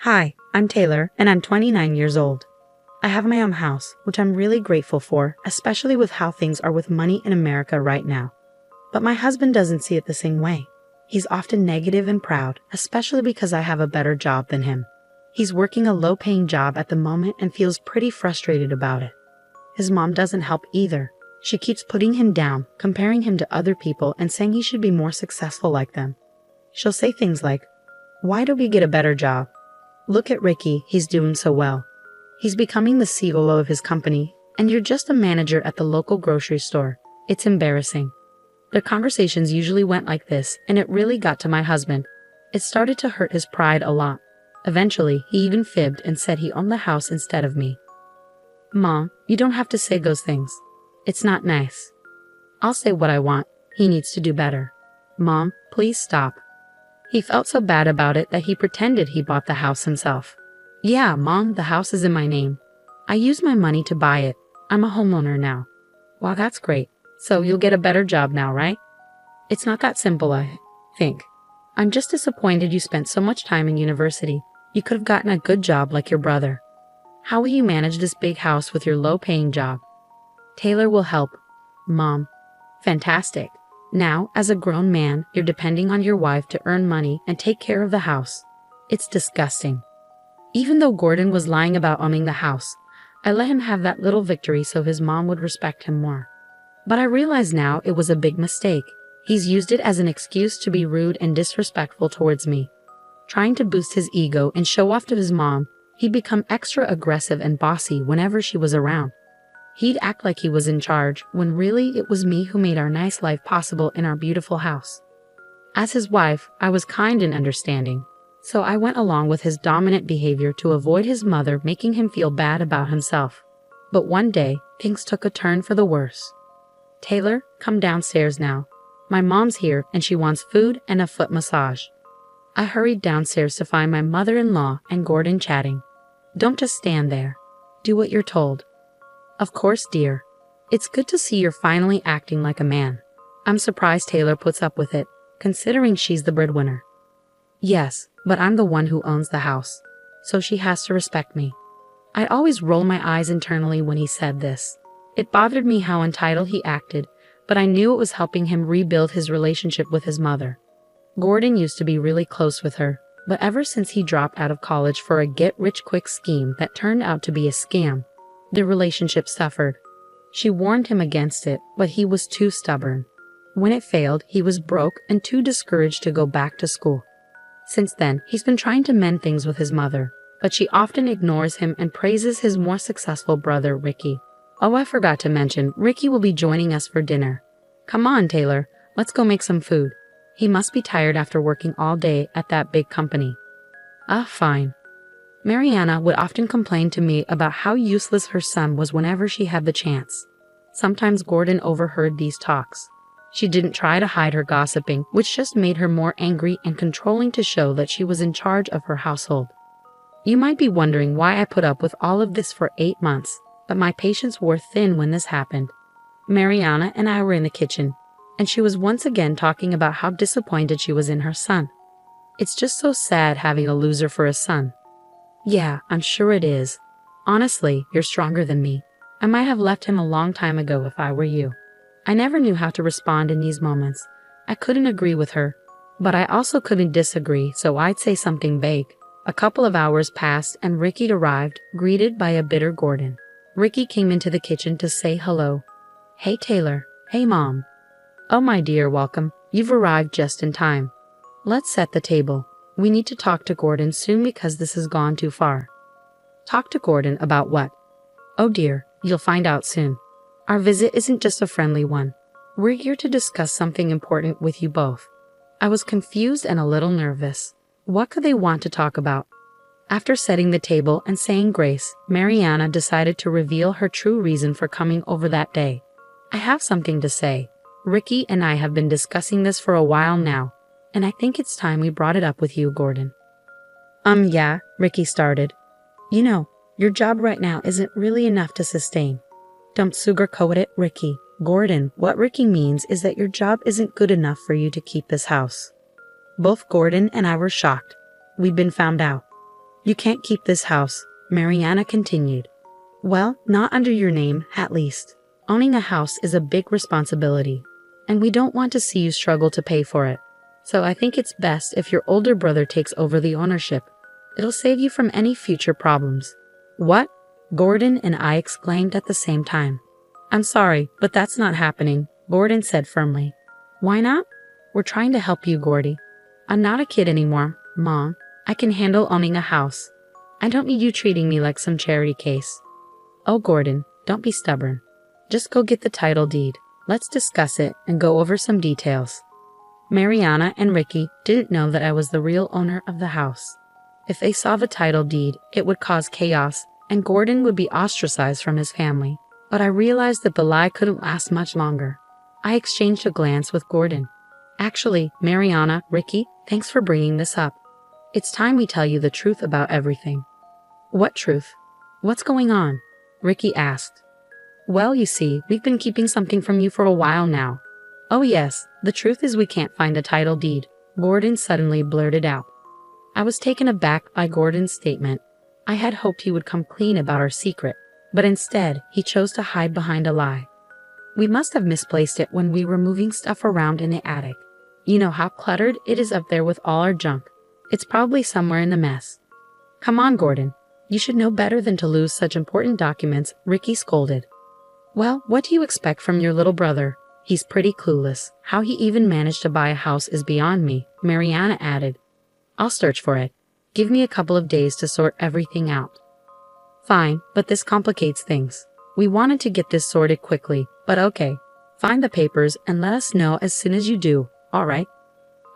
Hi, I'm Taylor, and I'm 29 years old. I have my own house, which I'm really grateful for, especially with how things are with money in America right now. But my husband doesn't see it the same way. He's often negative and proud, especially because I have a better job than him. He's working a low-paying job at the moment and feels pretty frustrated about it. His mom doesn't help either. She keeps putting him down, comparing him to other people and saying he should be more successful like them. She'll say things like, "Why don't we get a better job? Look at Ricky, he's doing so well. He's becoming the CEO of his company, and you're just a manager at the local grocery store. It's embarrassing." Their conversations usually went like this, and it really got to my husband. It started to hurt his pride a lot. Eventually, he even fibbed and said he owned the house instead of me. "Mom, you don't have to say those things. It's not nice." "I'll say what I want. He needs to do better." "Mom, please stop." He felt so bad about it that he pretended he bought the house himself. "Yeah, Mom, the house is in my name. I used my money to buy it. I'm a homeowner now." "Wow, that's great. So you'll get a better job now, right?" "It's not that simple, I think. I'm just disappointed you spent so much time in university. You could have gotten a good job like your brother. How will you manage this big house with your low-paying job?" "Taylor will help." "Mom." "Fantastic. Now, as a grown man, you're depending on your wife to earn money and take care of the house. It's disgusting." Even though Gordon was lying about owning the house, I let him have that little victory so his mom would respect him more. But I realize now it was a big mistake. He's used it as an excuse to be rude and disrespectful towards me. Trying to boost his ego and show off to his mom, he'd become extra aggressive and bossy whenever she was around. He'd act like he was in charge, when really it was me who made our nice life possible in our beautiful house. As his wife, I was kind and understanding, so I went along with his dominant behavior to avoid his mother making him feel bad about himself. But one day, things took a turn for the worse. "Taylor, come downstairs now. My mom's here and she wants food and a foot massage." I hurried downstairs to find my mother-in-law and Gordon chatting. "Don't just stand there. Do what you're told." "Of course, dear. It's good to see you're finally acting like a man. I'm surprised Taylor puts up with it, considering she's the breadwinner." "Yes, but I'm the one who owns the house, so she has to respect me." I'd always roll my eyes internally when he said this. It bothered me how entitled he acted, but I knew it was helping him rebuild his relationship with his mother. Gordon used to be really close with her, but ever since he dropped out of college for a get-rich-quick scheme that turned out to be a scam, their relationship suffered. She warned him against it, but he was too stubborn. When it failed, he was broke and too discouraged to go back to school. Since then, he's been trying to mend things with his mother, but she often ignores him and praises his more successful brother, Ricky. Oh, I forgot to mention, Ricky will be joining us for dinner. "Come on, Taylor, let's go make some food." He must be tired after working all day at that big company. Fine. Mariana would often complain to me about how useless her son was whenever she had the chance. Sometimes Gordon overheard these talks. She didn't try to hide her gossiping, which just made her more angry and controlling to show that she was in charge of her household. You might be wondering why I put up with all of this for 8 months, but my patience wore thin when this happened. Mariana and I were in the kitchen, and she was once again talking about how disappointed she was in her son. "It's just so sad having a loser for a son." "Yeah, I'm sure it is. Honestly, you're stronger than me. I might have left him a long time ago if I were you." I never knew how to respond in these moments. I couldn't agree with her, but I also couldn't disagree, so I'd say something vague. A couple of hours passed and Ricky arrived, greeted by a bitter Gordon. Ricky came into the kitchen to say hello. "Hey, Taylor. Hey, Mom." "Oh, my dear, welcome. You've arrived just in time. Let's set the table. We need to talk to Gordon soon because this has gone too far." "Talk to Gordon about what?" "Oh dear, you'll find out soon. Our visit isn't just a friendly one. We're here to discuss something important with you both." I was confused and a little nervous. What could they want to talk about? After setting the table and saying grace, Mariana decided to reveal her true reason for coming over that day. "I have something to say. Ricky and I have been discussing this for a while now, and I think it's time we brought it up with you, Gordon." Yeah," Ricky started. "You know, your job right now isn't really enough to sustain." "Don't sugarcoat it, Ricky." "Gordon, what Ricky means is that your job isn't good enough for you to keep this house." Both Gordon and I were shocked. We'd been found out. You can't keep this house, Mariana continued. Well, not under your name, at least. Owning a house is a big responsibility, and we don't want to see you struggle to pay for it. So I think it's best if your older brother takes over the ownership. It'll save you from any future problems. What? Gordon and I exclaimed at the same time. I'm sorry, but that's not happening, Gordon said firmly. Why not? We're trying to help you, Gordy. I'm not a kid anymore, Mom. I can handle owning a house. I don't need you treating me like some charity case. Oh, Gordon, don't be stubborn. Just go get the title deed. Let's discuss it and go over some details. Mariana and Ricky didn't know that I was the real owner of the house. If they saw the title deed, it would cause chaos, and Gordon would be ostracized from his family. But I realized that the lie couldn't last much longer. I exchanged a glance with Gordon. Actually, Mariana, Ricky, thanks for bringing this up. It's time we tell you the truth about everything. What truth? What's going on? Ricky asked. Well, you see, we've been keeping something from you for a while now. Oh yes, the truth is we can't find a title deed, Gordon suddenly blurted out. I was taken aback by Gordon's statement. I had hoped he would come clean about our secret, but instead, he chose to hide behind a lie. We must have misplaced it when we were moving stuff around in the attic. You know how cluttered it is up there with all our junk. It's probably somewhere in the mess. Come on, Gordon. You should know better than to lose such important documents, Ricky scolded. Well, what do you expect from your little brother? He's pretty clueless. How he even managed to buy a house is beyond me, Mariana added. I'll search for it. Give me a couple of days to sort everything out. Fine, but this complicates things. We wanted to get this sorted quickly, but okay. Find the papers and let us know as soon as you do, alright?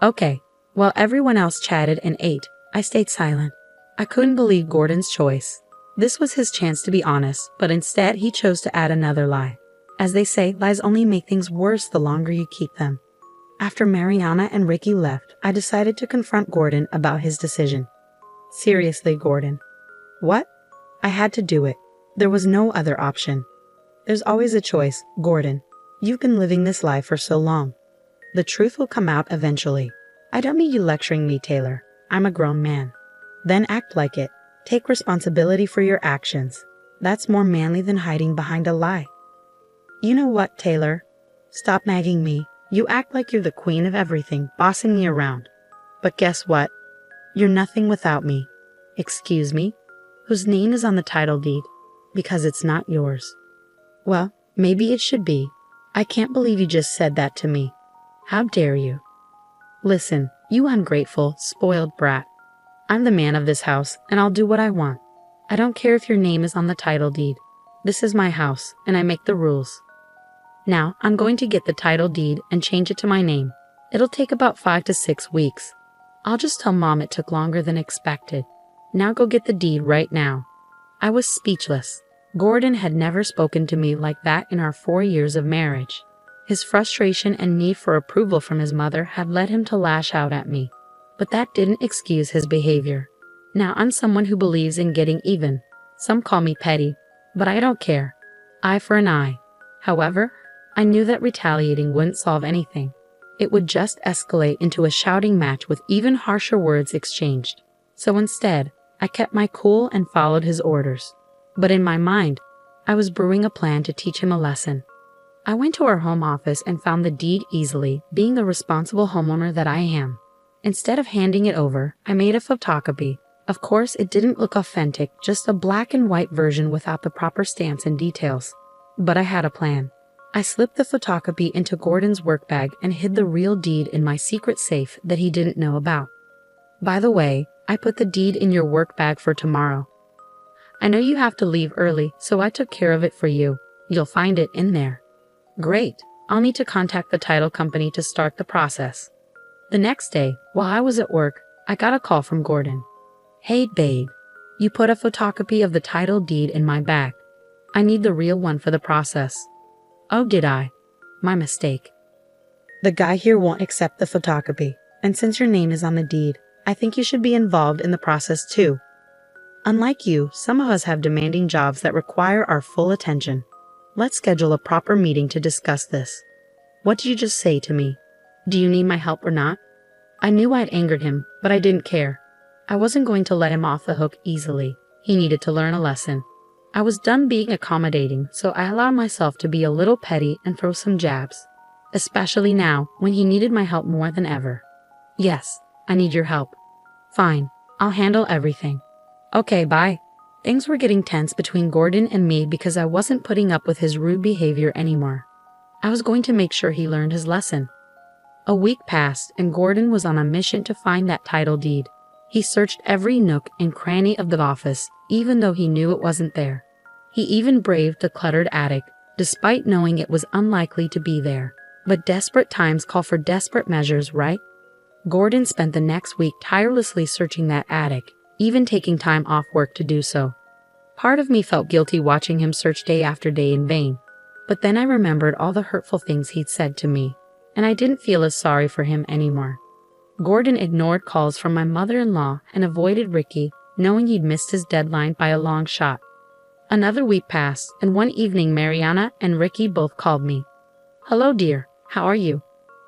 Okay. While everyone else chatted and ate, I stayed silent. I couldn't believe Gordon's choice. This was his chance to be honest, but instead he chose to add another lie. As they say, lies only make things worse the longer you keep them. After Mariana and Ricky left, I decided to confront Gordon about his decision. Seriously, Gordon. What? I had to do it. There was no other option. There's always a choice, Gordon. You've been living this life for so long. The truth will come out eventually. I don't need you lecturing me, Taylor. I'm a grown man. Then act like it. Take responsibility for your actions. That's more manly than hiding behind a lie. You know what, Taylor? Stop nagging me. You act like you're the queen of everything, bossing me around. But guess what? You're nothing without me. Excuse me? Whose name is on the title deed? Because it's not yours. Well, maybe it should be. I can't believe you just said that to me. How dare you? Listen, you ungrateful, spoiled brat. I'm the man of this house, and I'll do what I want. I don't care if your name is on the title deed. This is my house, and I make the rules. Now, I'm going to get the title deed and change it to my name. It'll take about 5 to 6 weeks. I'll just tell Mom it took longer than expected. Now go get the deed right now. I was speechless. Gordon had never spoken to me like that in our 4 years of marriage. His frustration and need for approval from his mother had led him to lash out at me. But that didn't excuse his behavior. Now I'm someone who believes in getting even. Some call me petty, but I don't care. Eye for an eye. However, I knew that retaliating wouldn't solve anything. It would just escalate into a shouting match with even harsher words exchanged. So instead, I kept my cool and followed his orders. But in my mind, I was brewing a plan to teach him a lesson. I went to our home office and found the deed easily, being the responsible homeowner that I am. Instead of handing it over, I made a photocopy. Of course, it didn't look authentic, just a black and white version without the proper stamps and details. But I had a plan. I slipped the photocopy into Gordon's work bag and hid the real deed in my secret safe that he didn't know about. By the way, I put the deed in your work bag for tomorrow. I know you have to leave early, so I took care of it for you. You'll find it in there. Great. I'll need to contact the title company to start the process. The next day, while I was at work, I got a call from Gordon. Hey, babe. You put a photocopy of the title deed in my bag. I need the real one for the process. Oh, did I? My mistake. The guy here won't accept the photocopy, and since your name is on the deed, I think you should be involved in the process too. Unlike you, some of us have demanding jobs that require our full attention. Let's schedule a proper meeting to discuss this. What did you just say to me? Do you need my help or not? I knew I'd angered him, but I didn't care. I wasn't going to let him off the hook easily. He needed to learn a lesson. I was done being accommodating, so I allowed myself to be a little petty and throw some jabs. Especially now, when he needed my help more than ever. Yes, I need your help. Fine, I'll handle everything. Okay, bye. Things were getting tense between Gordon and me because I wasn't putting up with his rude behavior anymore. I was going to make sure he learned his lesson. A week passed and Gordon was on a mission to find that title deed. He searched every nook and cranny of the office, even though he knew it wasn't there. He even braved the cluttered attic, despite knowing it was unlikely to be there. But desperate times call for desperate measures, right? Gordon spent the next week tirelessly searching that attic, even taking time off work to do so. Part of me felt guilty watching him search day after day in vain. But then I remembered all the hurtful things he'd said to me, and I didn't feel as sorry for him anymore. Gordon ignored calls from my mother-in-law and avoided Ricky, knowing he'd missed his deadline by a long shot. Another week passed, and one evening Mariana and Ricky both called me. Hello, dear. How are you?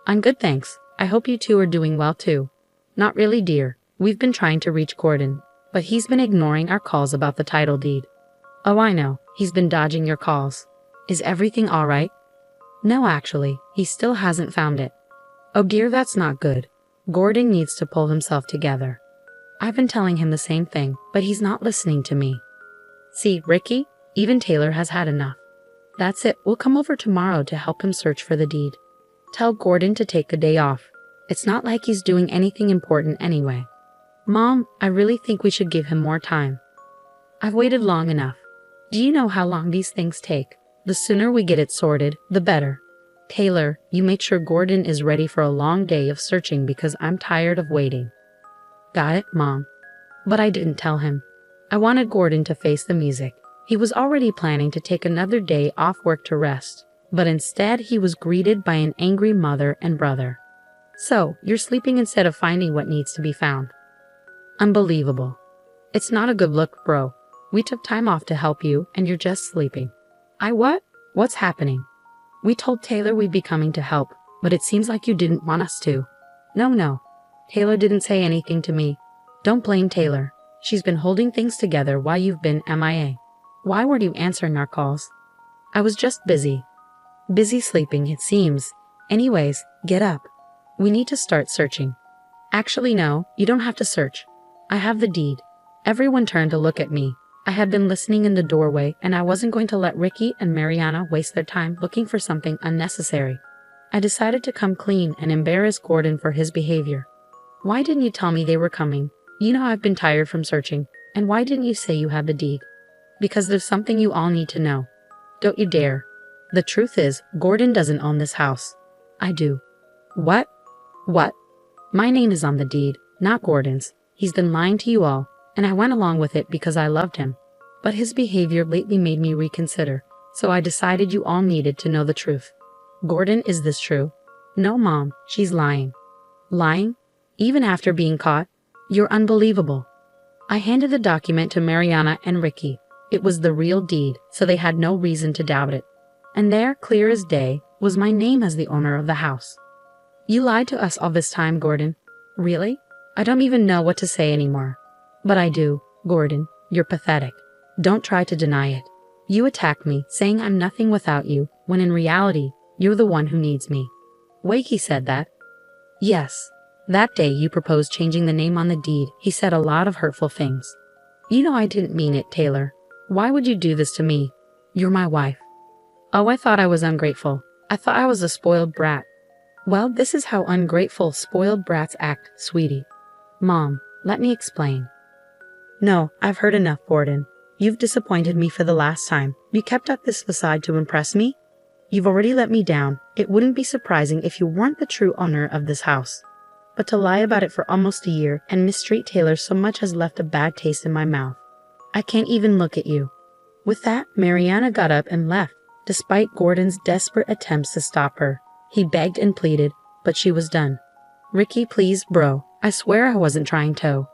I'm good, thanks. I hope you two are doing well too. Not really, dear. We've been trying to reach Gordon, but he's been ignoring our calls about the title deed. Oh, I know. He's been dodging your calls. Is everything all right? No, actually, he still hasn't found it. Oh dear, that's not good. Gordon needs to pull himself together. I've been telling him the same thing, but he's not listening to me. See, Ricky, even Taylor has had enough. That's it, we'll come over tomorrow to help him search for the deed. Tell Gordon to take a day off. It's not like he's doing anything important anyway. Mom, I really think we should give him more time. I've waited long enough. Do you know how long these things take? The sooner we get it sorted, the better. Taylor, you make sure Gordon is ready for a long day of searching because I'm tired of waiting. Got it, Mom. But I didn't tell him. I wanted Gordon to face the music. He was already planning to take another day off work to rest, but instead he was greeted by an angry mother and brother. So, you're sleeping instead of finding what needs to be found. Unbelievable. It's not a good look, bro. We took time off to help you, and you're just sleeping. What? What's happening? We told Taylor we'd be coming to help, but it seems like you didn't want us to. No. Taylor didn't say anything to me. Don't blame Taylor. She's been holding things together while you've been MIA. Why weren't you answering our calls? I was just busy. Busy sleeping, it seems. Anyways, get up. We need to start searching. Actually, no, you don't have to search. I have the deed. Everyone turned to look at me. I had been listening in the doorway, and I wasn't going to let Ricky and Mariana waste their time looking for something unnecessary. I decided to come clean and embarrass Gordon for his behavior. Why didn't you tell me they were coming? You know I've been tired from searching. And why didn't you say you had the deed? Because there's something you all need to know. Don't you dare. The truth is, Gordon doesn't own this house. I do. What? What? My name is on the deed, not Gordon's. He's been lying to you all, and I went along with it because I loved him. But his behavior lately made me reconsider, so I decided you all needed to know the truth. Gordon, is this true? No, Mom, she's lying. Lying? Even after being caught? You're unbelievable. I handed the document to Mariana and Ricky. It was the real deed, so they had no reason to doubt it. And there, clear as day, was my name as the owner of the house. You lied to us all this time, Gordon. Really? I don't even know what to say anymore. But I do, Gordon. You're pathetic. Don't try to deny it. You attacked me, saying I'm nothing without you, when in reality, you're the one who needs me. Wakey said that. Yes. That day you proposed changing the name on the deed. He said a lot of hurtful things. You know I didn't mean it, Taylor. Why would you do this to me? You're my wife. Oh, I thought I was ungrateful. I thought I was a spoiled brat. Well, this is how ungrateful, spoiled brats act, sweetie. Mom, let me explain. No, I've heard enough, Gordon. You've disappointed me for the last time. You kept up this facade to impress me? You've already let me down. It wouldn't be surprising if you weren't the true owner of this house. But to lie about it for almost a year and mistreat Taylor so much has left a bad taste in my mouth. I can't even look at you. With that, Mariana got up and left, despite Gordon's desperate attempts to stop her. He begged and pleaded, but she was done. Ricky, please, bro. I swear I wasn't trying to.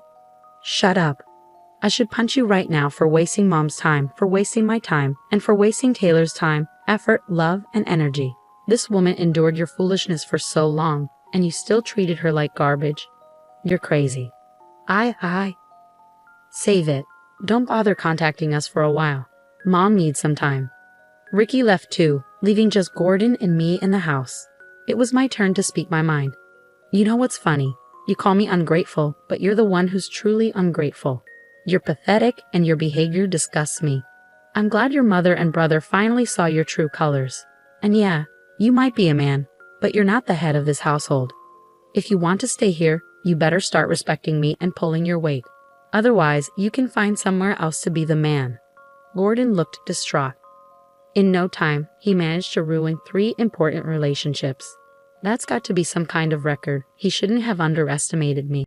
Shut up. I should punch you right now for wasting Mom's time, for wasting my time, and for wasting Taylor's time, effort, love, and energy. This woman endured your foolishness for so long, and you still treated her like garbage. You're crazy. I. Save it. Don't bother contacting us for a while. Mom needs some time. Ricky left too, leaving just Gordon and me in the house. It was my turn to speak my mind. You know what's funny? You call me ungrateful, but you're the one who's truly ungrateful. You're pathetic and your behavior disgusts me. I'm glad your mother and brother finally saw your true colors. And yeah, you might be a man, but you're not the head of this household. If you want to stay here, you better start respecting me and pulling your weight. Otherwise, you can find somewhere else to be the man. Gordon looked distraught. In no time, he managed to ruin 3 important relationships. That's got to be some kind of record. He shouldn't have underestimated me.